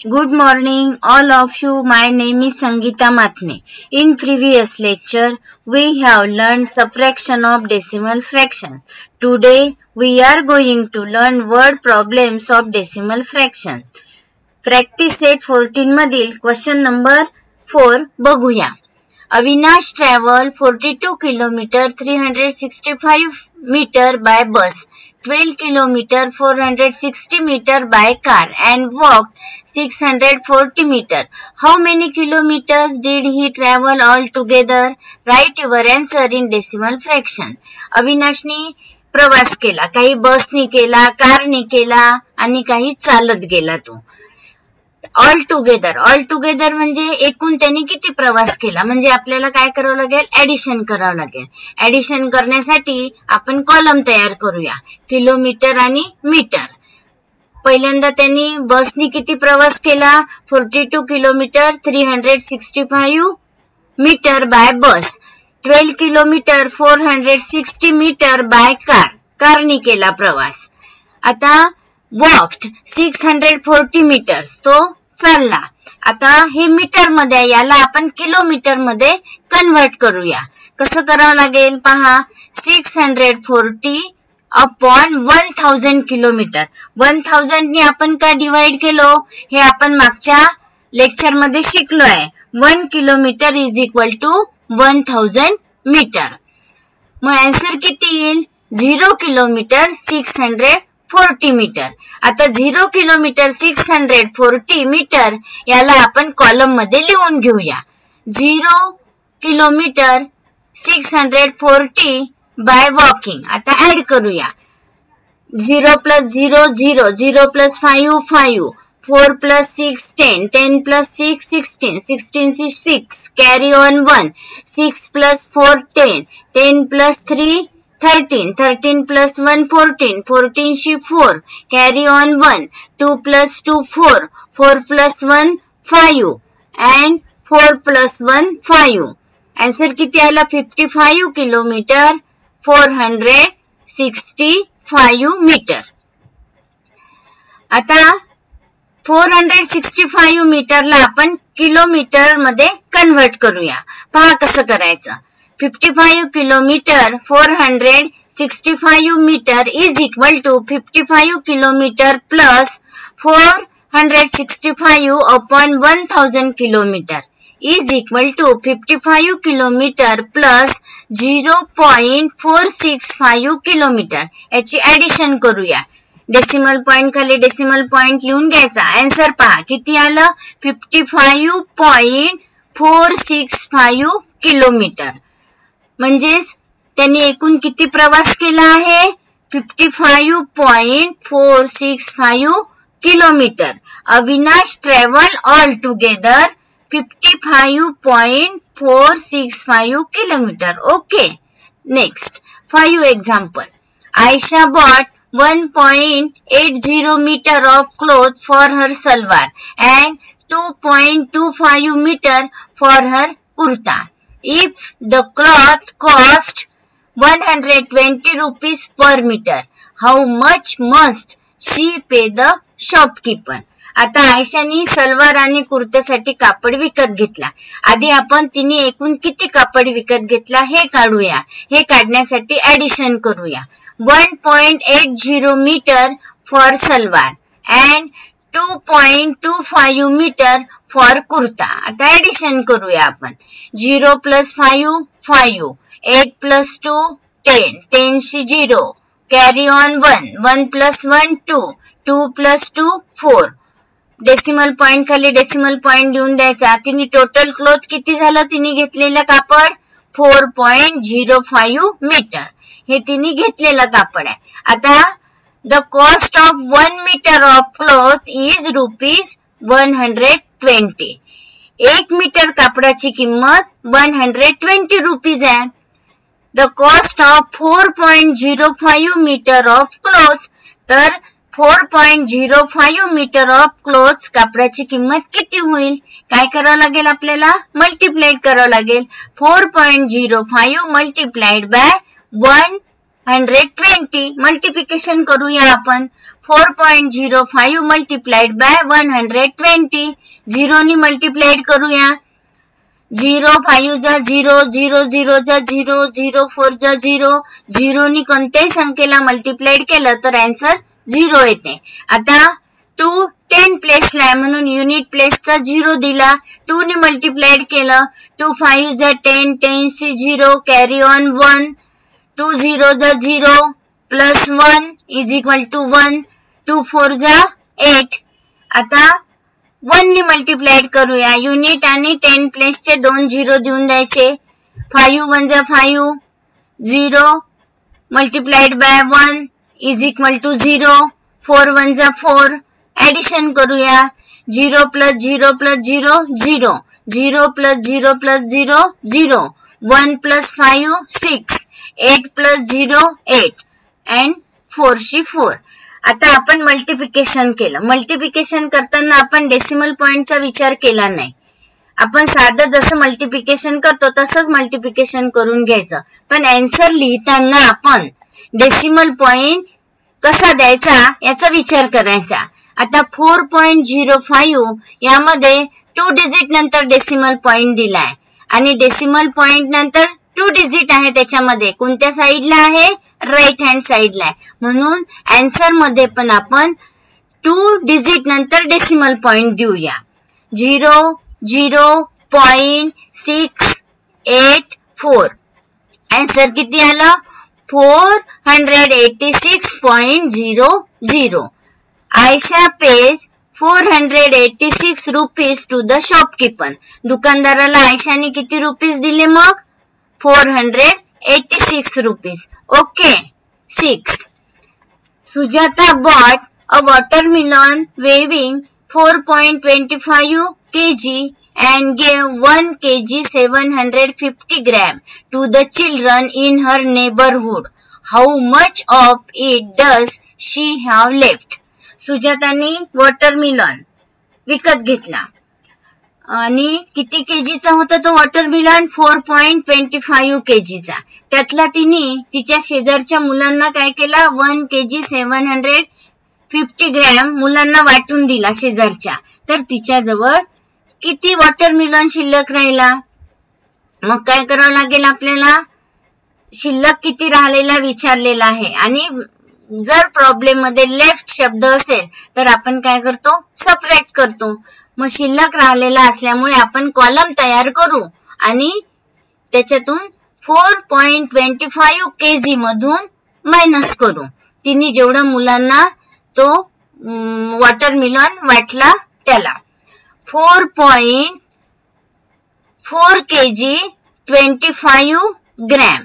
Good morning, all of you. My name is Sangeeta Matne. In previous lecture, we have learned subtraction of decimal fractions. Today, we are going to learn word problems of decimal fractions. Practice set 14 मधील question number 4 बघूया. Avinash travel 42 kilometer 365 meter by bus, 12 kilometer 460 meter by car and walked 640 meter. How many kilometers did he travel altogether? Write your answer in decimal fraction. अविनाशने प्रवास केला, काही बसनी केला, कारनी केला आणि काही चालत गेला तो. ऑल टुगेदर म्हणजे एकूण त्यांनी किती प्रवास केला, म्हणजे आपल्याला काय करावं लागेल, ऍडिशन करावं लागेल. ऍडिशन करण्यासाठी आपण कॉलम तयार करूया, किलोमीटर आणि मीटर. पहिल्यांदा त्यांनी बसनी किती प्रवास केला, 42 kilometre 365 metre by bus, 12 kilometre 460 metre by कारनी केला प्रवास. आता वॉक्ड 640 मीटर्स, तो चालला. आता हे मीटर मध्ये, याला आपण किलोमीटर मध्ये कन्वर्ट करूया. कसं करावं लागेल पहा, 640 अपॉन 1000 किलोमीटर. 1000 ने आपण काय डिवाइड केलो, हे आपण मागच्या लेक्चर मध्ये शिकलो आहे. 1 kilometre is equal to 1000 metre. मग आन्सर किती येईल, 0 किलोमीटर 640 मीटर. आता 0 किलोमीटर 640 मीटर याला आपण कॉलम मध्ये लिहून घेऊया. 0 किलोमीटर 640 बाय वॉकिंग. आता ऍड करूया, 0 plus 0 0, 0 plus 5 5, 4 plus 6 10, 10 plus 6 16, 16 6, carry on 1, 6 plus 4 10, 10 plus 3 13, 13 plus 1 14, 14 she 4, carry on 1, 2 plus 2 4, 4 plus 1 5 and 4 plus 1 5. Answer किती आला, 55 किलोमीटर 465 मीटर. आता 465 मीटरला आपण किलोमीटर मध्ये कन्वर्ट करूया. पहा कसं करायचं. 55 kilometre 465 metre is equal to 55 kilometre plus 465 upon 1000 kilometre is equal to 55 kilometre plus 0.465 kilometre. याची ऍडिशन करूया. डेसिमल पॉइंट खाली डेसिमल पॉइंट लिहून घ्यायचा. आन्सर पहा किती आलं, 55.465 किलोमीटर. म्हणजेच त्यांनी एकूण किती प्रवास केला आहे, 55.465 kilometre. Avinash travel all together 55.465 kilometre. Okay, next 5 example. Ayesha bought 1.80 meter of cloth for her salwar and 2.25 meter for her kurta. If the cloth cost 120 rupees per meter, how much must she pay the shopkeeper? आता आयशानी सलवार आणि कुर्त्यासाठी कापड विकत घेतला. आधी आपण तिने एकूण किती कापड विकत घेतला हे काढूया. हे काढण्यासाठी ऍडिशन करूया. 1.80 meter for salwar and 2.25 meter for kurta. आता ऍडिशन करूया आपण. 0 plus 5 5, 8 plus 2 10, 10 she 0, carry on 1, 1 plus 1 2, 2 plus 2 4. Decimal point खाली डेसिमल पॉइंट लिहून द्यायचा. तिने टोटल क्लोथ किती झालं, तिने घेतलेलं कापड 4.05 मीटर. हे तिने घेतलेलं कापड आहे. आता the cost of 1 metre of cloth is rupees 120. 1 metre कापडाची किंमत 120 रुपीज आहे. The cost of 4.05 metre of cloth, तर 4.05 मीटर ऑफ क्लॉथ कापडाची किंमत किती होईल, काय करावं लागेल आपल्याला, मल्टिप्लाइड करावं लागेल. 4.05 मल्टिप्लाइड बाय 120 मल्टिप्लिकेशन करूया आपण. 4.05 मल्टिप्लाइड बाय 120. 0 नी मल्टिप्लाइड करूया. 0 5 जा 0, 0 0 जा 0, 0 4 जा 0. 0 नी कोणत्याही संख्येला मल्टिप्लाइड केलं तर आन्सर 0 येते. आता 2 10 प्लेसला आहे म्हणून युनिट प्लेसचा 0 दिला. 2 नी मल्टिप्लाइड केलं. 2 5 जा 10, 10 सी 0, कॅरी ऑन 1. 2 0 जा 0 प्लस 1 इज इक्वल टू 1. 2 4 जा 8. आता 1 नी मल्टिप्लाइड करूया. युनिट आणि 10 प्लेसचे 2 0 देऊन द्यायचे. 5 1 जा 5, 0 multiplied by 1 is equal to 0. 4 1 जा 4. ऍडिशन करूया. 0 plus 0 plus 0 0, 0 plus 0 plus 0 0, 1 plus 5 6, 8 plus 0 8 and 4 शी 4. आता आपण मल्टिप्लिकेशन केलं. मल्टिप्लिकेशन करताना आपण डेसिमल पॉइंटचा विचार केला नाही. आपण साधं जसं मल्टिप्लिकेशन करतो तसंच मल्टिप्लिकेशन करून घ्यायचं. पण आन्सर लिहिताना आपण डेसिमल पॉइंट कसा द्यायचा याचा विचार करायचा. आता 4.05 यामध्ये 2 डिजिट नंतर डेसिमल पॉइंट दिलाय आणि डेसिमल पॉइंट नंतर 2 डिजिट आहे त्याच्यामध्ये. कोणत्या साइडला आहे? राइट हँड साइडला आहे. म्हणून आन्सर मध्ये पण आपण 2 डिजिट नंतर डेसिमल पॉइंट देऊया. 0.684. आन्सर किती आलं? 486.00. Ayesha pays 486 rupees to the shopkeeper. दुकानदाराला आयशाने किती रुपीस दिले मग? 486 rupees. Okay. 6. Sujata bought a watermelon weighing 4.25 kg and gave 1 kg 750 gram to the children in her neighborhood. How much of it does she have left? सुजातानी watermelon विकत घेतला आणि किती केजीचा होता तो वॉटरमिलन? 4.25 केजीचा. त्यातला तिने तिच्या शेजारच्या मुलांना काय केला? 1 kg 750 ग्रॅम मुलांना वाटून दिला शेजारच्या. तर तिच्याजवळ किती वॉटरमिलन शिल्लक राहिला? मग काय करावं लागेल आपल्याला? शिल्लक किती राहिलेला विचारलेला आहे आणि जर प्रॉब्लेम मध्ये लेफ्ट शब्द असेल तर आपण काय करतो? सबट्रॅक्ट करतो. मग शिल्लक राहिलेला असल्यामुळे आपण कॉलम तयार करू आणि त्याच्यातून 4.25 kg मधून मायनस करू. तिने जेवढा मुलांना तो वॉटरमिलन वाटला त्याला. 4.4 kg 25 gram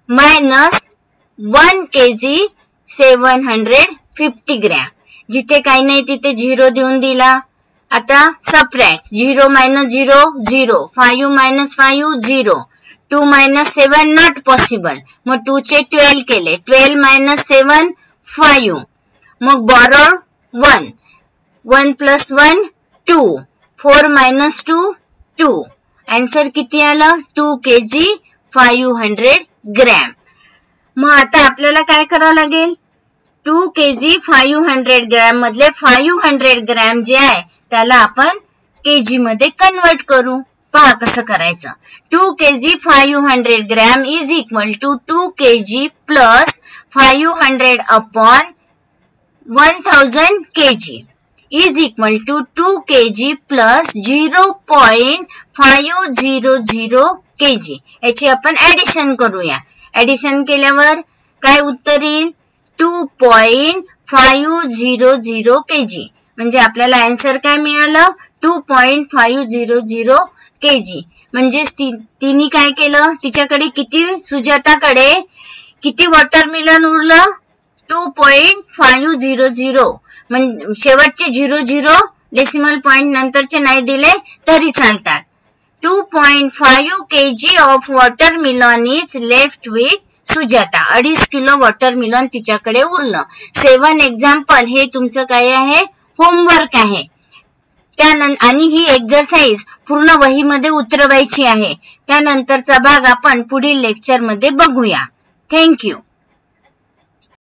minus 1 kg 750 gram. जिथे काही नाही तिथे 0 देऊन दिला. आता subtract. 0 minus 0 0, 5 minus 5 0, 2 minus 7 not possible. मग 2 चे 12 केले. 12 minus 7 5. मग borrowed 1, 1 plus 1 2, 4 minus 2 2. आन्सर किती आलं? 2 kg 500 ग्रॅम. मग आता आपल्याला काय करावं लागेल? 2 kg 500 ग्रॅम मधले 500 ग्रॅम जे आहे त्याला आपण केजी मध्ये कन्वर्ट करू. पहा कसं करायचं. 2 kg 500 gram is equal to 2 kg plus 500 upon 1000 kg is equal to 2 kg plus 0.500 kg. याची आपण ऍडिशन करूया. ऍडिशन केल्यावर काय उत्तर येईल? 2.500 kg. म्हणजे आपल्याला आन्सर काय मिळालं? 2.500 kg. म्हणजे तिने काय केलं? तिच्याकडे किती? सुजाताकडे किती वॉटरमिलन उरलं? 2.500. म्हणजे शेवटचे 00 डेसिमल पॉइंट नंतरचे नाही दिले तरी चालतात. 2.5 kg of watermelon is left with Sujata. 2.5 kilo watermelon तिच्याकडे उरलं. 7 एक्झाम्पल हे तुमचं काय आहे? होमवर्क आहे. आणि ही एक्सरसाइज पूर्ण वहीमध्ये उतरवायची आहे. त्यानंतरचा भाग आपण पुढील लेक्चर मध्ये बघूया. थँक्यू.